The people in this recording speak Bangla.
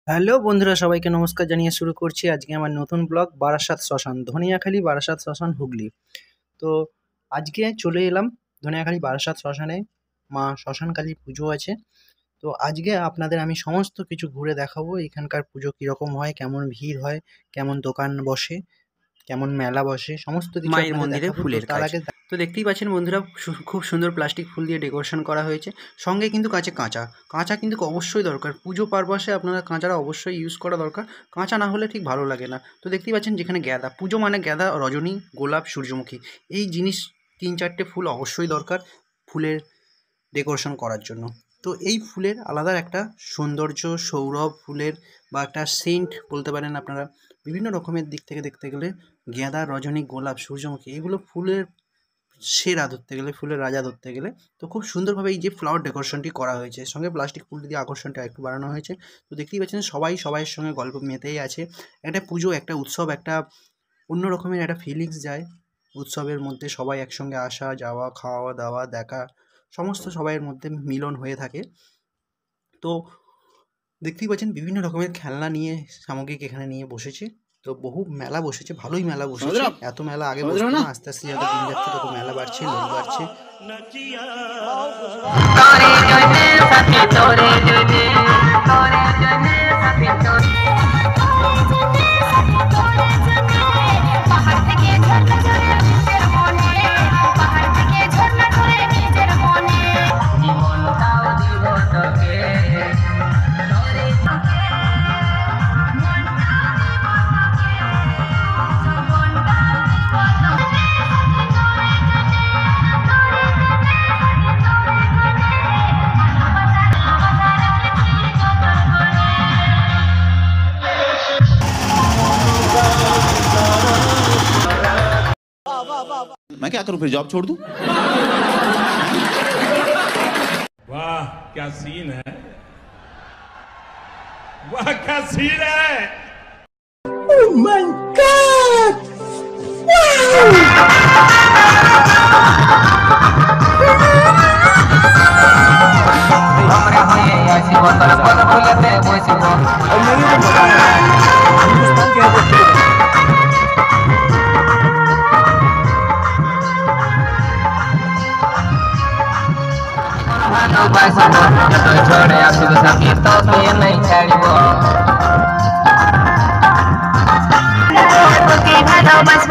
হ্যালো বন্ধুরা, সবাইকে নমস্কার জানিয়ে শুরু করছি আজকে আমার নতুন ব্লগ বারাসাত শ্মশান, ধনিয়াখালী বারাসাত শ্মশান, হুগলি। তো আজকে চলে এলাম ধনিয়াখালী বারাসাত শ্মশানে। মা শ্মশানকালী পুজো আছে। তো আজকে আপনাদের আমি সমস্ত কিছু ঘুরে দেখাবো, এখানকার পুজো কীরকম হয়, কেমন ভিড় হয়, কেমন দোকান বসে, কেমন মেলা বসে, সমস্ত কিছু মায়ের মন্দিরে ফুলের তার আগে তো দেখতেই পাচ্ছেন বন্ধুরা, খুব সুন্দর প্লাস্টিক ফুল দিয়ে ডেকোরেশন করা হয়েছে। সঙ্গে কিন্তু কাছে কাঁচা কিন্তু অবশ্যই দরকার, পুজো পারপাসে আপনারা কাঁচাটা অবশ্যই ইউজ করা দরকার। কাঁচা না হলে ঠিক ভালো লাগে না। তো দেখতেই পাচ্ছেন যেখানে গ্যাদা পুজো মানে গ্যাদা, রজনী, গোলাপ, সূর্যমুখী, এই জিনিস 3-4টে ফুল অবশ্যই দরকার ফুলের ডেকোরেশন করার জন্য। তো এই ফুলের আলাদা একটা সৌন্দর্য, সৌরভ ফুলের বা একটা সেন্ট বলতে পারেন আপনারা। বিভিন্ন রকমের দিক থেকে দেখতে গেলে গাঁদা, রজনী, গোলাপ, সূর্যমুখী এগুলো ফুলের সেরা ধরতে গেলে, ফুলের রাজা ধরতে গেলে। তো খুব সুন্দরভাবে এই যে ফ্লাওয়ার ডেকোরেশনটি করা হয়েছে, সঙ্গে প্লাস্টিক ফুল দিয়ে আকর্ষণটা একটু বাড়ানো হয়েছে। তো দেখতেই পাচ্ছেন সবাইয়ের সঙ্গে গল্প মেতেই আছে। একটা পুজো, একটা উৎসব, একটা অন্য রকমের একটা ফিলিংস যায় উৎসবের মধ্যে। সবাই একসঙ্গে আসা যাওয়া, খাওয়া দাওয়া, দেখা, সমস্ত সবাইয়ের মধ্যে মিলন হয়ে থাকে। তো দেখতেই পাচ্ছেন বিভিন্ন রকমের খেলনা নিয়ে, সামগ্রিক এখানে নিয়ে বসেছে। তো বহু মেলা বসেছে, ভালোই মেলা বসেছে। এত মেলা আগে বসতো না, আস্তে আস্তে যত দিন যাচ্ছে তত মেলা বাড়ছে, লোক বাড়ছে। मैं क्या करूं, फिर जॉब छोड़ दूं? वाह क्या सीन है, वाह क्या सीन है। Oh my God! छोड़े आंसू सभी तो ये नहीं छाड़िबो बस